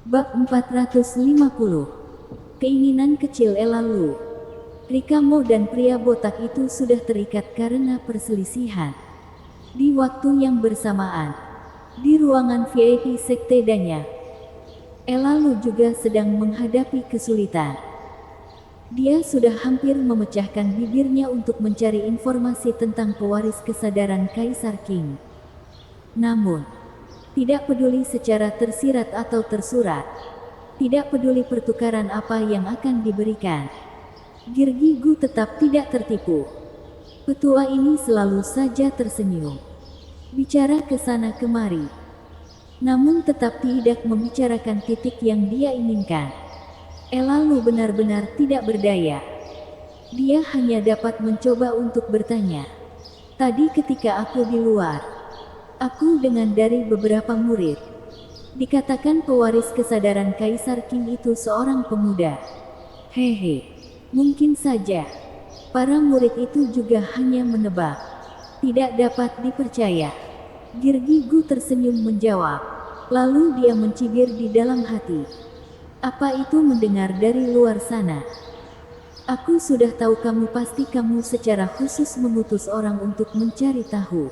Bab 450. Keinginan kecil Elalu. Rikamo dan pria botak itu sudah terikat karena perselisihan. Di waktu yang bersamaan, di ruangan VIP Sekte Danya, Elalu juga sedang menghadapi kesulitan. Dia sudah hampir memecahkan bibirnya untuk mencari informasi tentang pewaris kesadaran Kaisar Qing. Namun, tidak peduli secara tersirat atau tersurat, tidak peduli pertukaran apa yang akan diberikan, Girgi Gu tetap tidak tertipu. Petua ini selalu saja tersenyum, bicara ke sana kemari, namun tetap tidak membicarakan titik yang dia inginkan. Elalu benar-benar tidak berdaya. Dia hanya dapat mencoba untuk bertanya. Tadi ketika aku di luar, aku dengar dari beberapa murid, dikatakan pewaris kesadaran Kaisar Qing itu seorang pemuda. Hehe, mungkin saja. Para murid itu juga hanya menebak. Tidak dapat dipercaya. Girgi Gu tersenyum menjawab. Lalu dia mencibir di dalam hati. Apa itu mendengar dari luar sana? Aku sudah tahu kamu secara khusus mengutus orang untuk mencari tahu.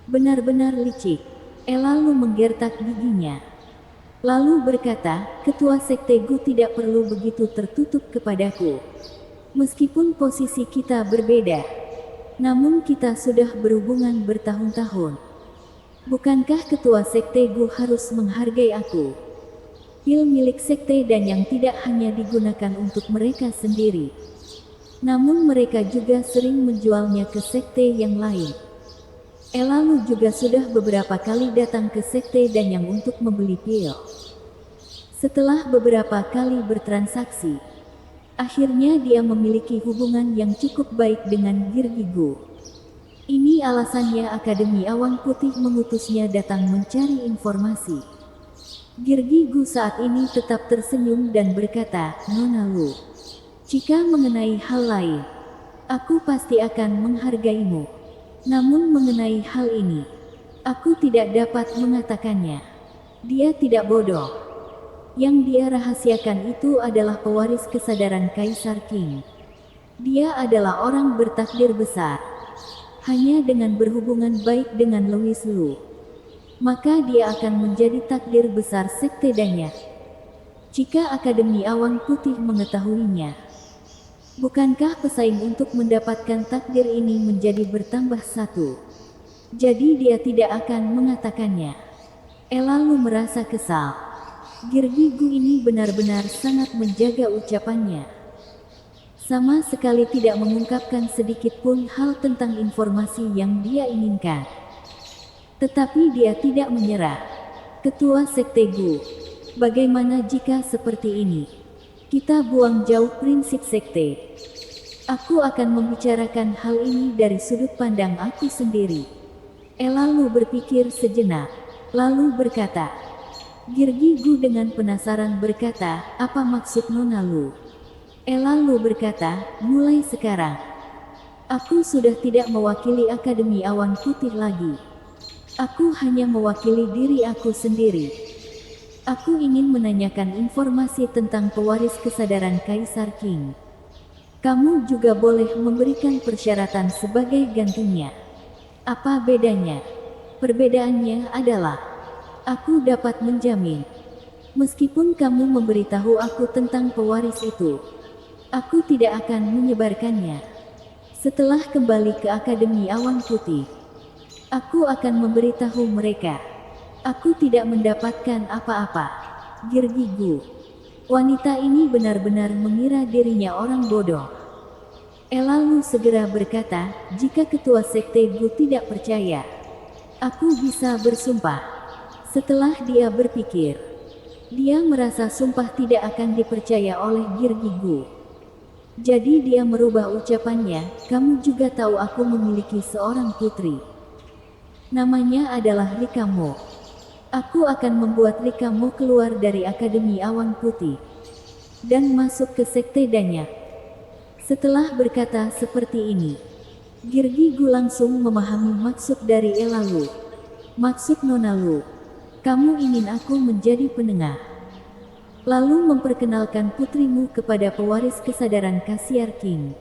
Benar-benar licik. Elalu menggertak giginya. Lalu berkata, Ketua Sekte Gu tidak perlu begitu tertutup kepadaku. Meskipun posisi kita berbeda, namun kita sudah berhubungan bertahun-tahun. Bukankah Ketua Sekte Gu harus menghargai aku? Pil milik sekte dan yang tidak hanya digunakan untuk mereka sendiri, namun mereka juga sering menjualnya ke sekte yang lain. Elalu juga sudah beberapa kali datang ke sekte dan yang untuk membeli pil. Setelah beberapa kali bertransaksi, akhirnya dia memiliki hubungan yang cukup baik dengan Girgi Gu. Ini alasannya Akademi Awan Putih mengutusnya datang mencari informasi. Girgi Gu saat ini tetap tersenyum dan berkata, Nona Lu, jika mengenai hal lain, aku pasti akan menghargaimu. Namun mengenai hal ini, aku tidak dapat mengatakannya. Dia tidak bodoh. Yang dia rahasiakan itu adalah pewaris kesadaran Kaisar Qing. Dia adalah orang bertakdir besar. Hanya dengan berhubungan baik dengan Louis Lu, maka dia akan menjadi takdir besar Sekte Danya. Jika Akademi Awan Putih mengetahuinya, bukankah pesaing untuk mendapatkan takdir ini menjadi bertambah satu? Jadi dia tidak akan mengatakannya. Elalu merasa kesal. Girgi Gu ini benar-benar sangat menjaga ucapannya. Sama sekali tidak mengungkapkan sedikit pun hal tentang informasi yang dia inginkan. Tetapi dia tidak menyerah. Ketua Sekte Gu, bagaimana jika seperti ini? Kita buang jauh prinsip sekte. Aku akan membicarakan hal ini dari sudut pandang aku sendiri. Elalu berpikir sejenak, lalu berkata. Girgi Gu dengan penasaran berkata, apa maksud Nona Lu? Elalu berkata, mulai sekarang, aku sudah tidak mewakili Akademi Awan Putih lagi. Aku hanya mewakili diri aku sendiri. Aku ingin menanyakan informasi tentang pewaris kesadaran Kaisar Qing. Kamu juga boleh memberikan persyaratan sebagai gantinya. Apa bedanya? Perbedaannya adalah, aku dapat menjamin, meskipun kamu memberitahu aku tentang pewaris itu, aku tidak akan menyebarkannya. Setelah kembali ke Akademi Awan Putih, aku akan memberitahu mereka. Aku tidak mendapatkan apa-apa. Girgi Gu. Wanita ini benar-benar mengira dirinya orang bodoh. Elalu segera berkata, jika Ketua Sekte Gu tidak percaya, aku bisa bersumpah. Setelah dia berpikir, dia merasa sumpah tidak akan dipercaya oleh Girgi Gu. Jadi dia merubah ucapannya, kamu juga tahu aku memiliki seorang putri. Namanya adalah Rikamo. Aku akan membuat Rikamo keluar dari Akademi Awan Putih dan masuk ke Sekte Danya. Setelah berkata seperti ini, Girgi Gu langsung memahami maksud dari Elalu. Maksud Nona Lu, kamu ingin aku menjadi penengah. lalu memperkenalkan putrimu kepada pewaris kesadaran Kasiar King.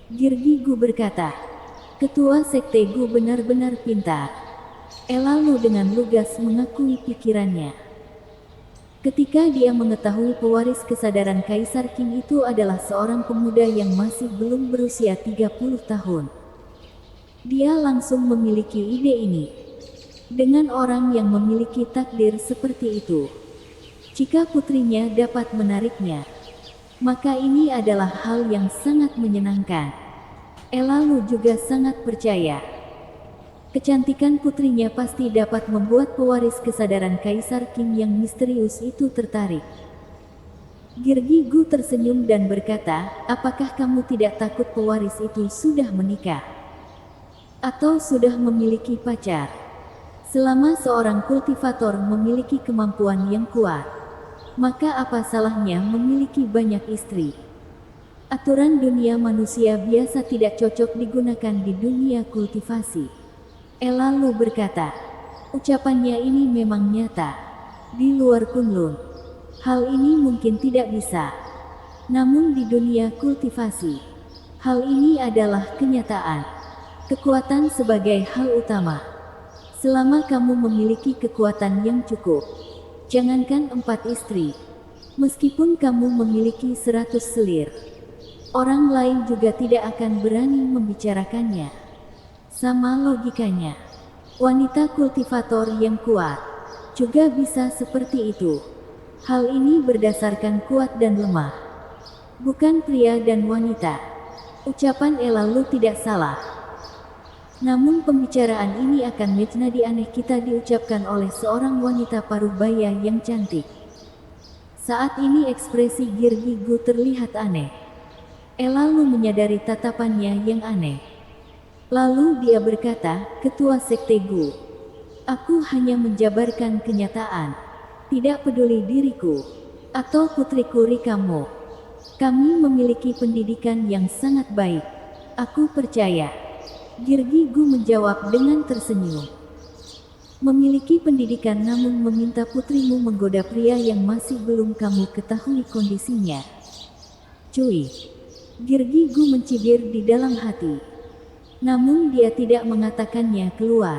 Girgi Gu berkata, ketua sekte Gu benar-benar pintar. Elalu dengan lugas mengakui pikirannya. Ketika dia mengetahui pewaris kesadaran Kaisar King itu adalah seorang pemuda yang masih belum berusia 30 tahun. Dia langsung memiliki ide ini. Dengan orang yang memiliki takdir seperti itu, jika putrinya dapat menariknya, maka ini adalah hal yang sangat menyenangkan. Elalu juga sangat percaya kecantikan putrinya pasti dapat membuat pewaris kesadaran Kaisar King yang misterius itu tertarik. Girgi Gu tersenyum dan berkata, apakah kamu tidak takut pewaris itu sudah menikah? Atau sudah memiliki pacar? Selama seorang kultivator memiliki kemampuan yang kuat, maka apa salahnya memiliki banyak istri? Aturan dunia manusia biasa tidak cocok digunakan di dunia kultivasi. Elalu berkata, ucapannya ini memang nyata. Di luar Kunlun, hal ini mungkin tidak bisa. Namun di dunia kultivasi, hal ini adalah kenyataan. Kekuatan sebagai hal utama. Selama kamu memiliki kekuatan yang cukup, jangankan 4 istri, meskipun kamu memiliki 100 selir, orang lain juga tidak akan berani membicarakannya. Sama logikanya, wanita kultivator yang kuat juga bisa seperti itu. Hal ini berdasarkan kuat dan lemah, bukan pria dan wanita. Ucapan Elalu tidak salah. Namun pembicaraan ini akan menjadi aneh kita diucapkan oleh seorang wanita parubaya yang cantik. Saat ini ekspresi Girgi Gu terlihat aneh. Elalu menyadari tatapannya yang aneh. Lalu dia berkata, ketua sekte Gu, aku hanya menjabarkan kenyataan. Tidak peduli diriku atau putriku Rikamo. Kami memiliki pendidikan yang sangat baik. Aku percaya. Girgi Gu menjawab dengan tersenyum. Memiliki pendidikan namun meminta putrimu menggoda pria yang masih belum kamu ketahui kondisinya. Cuy. Girgi Gu mencibir di dalam hati. Namun dia tidak mengatakannya keluar.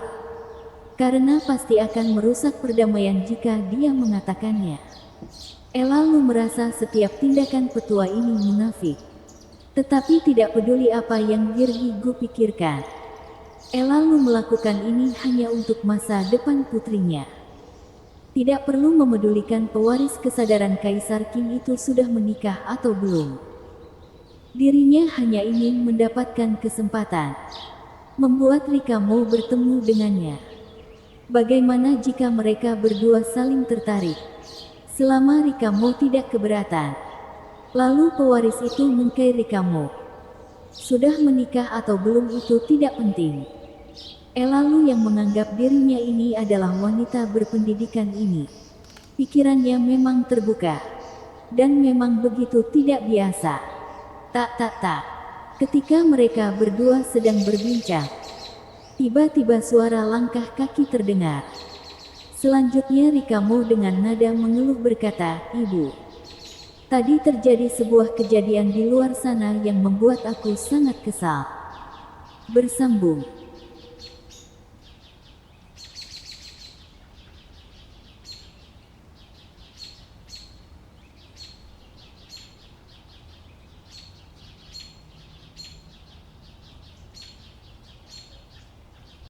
Karena pasti akan merusak perdamaian jika dia mengatakannya. Elalu merasa setiap tindakan petua ini munafik. Tetapi tidak peduli apa yang Girgi Gu pikirkan. Elalu melakukan ini hanya untuk masa depan putrinya. Tidak perlu memedulikan pewaris kesadaran Kaisar King itu sudah menikah atau belum. Dirinya hanya ingin mendapatkan kesempatan membuat Rikamo bertemu dengannya. Bagaimana jika mereka berdua saling tertarik? Selama Rikamo tidak keberatan, lalu pewaris itu mengkai Rikamo. Sudah menikah atau belum itu tidak penting. Elalu yang menganggap dirinya ini adalah wanita berpendidikan ini, pikirannya memang terbuka dan memang begitu tidak biasa. Tak. Ketika mereka berdua sedang berbincang, tiba-tiba suara langkah kaki terdengar. Selanjutnya Rikamo dengan nada mengeluh berkata, Ibu, tadi terjadi sebuah kejadian di luar sana yang membuat aku sangat kesal. Bersambung.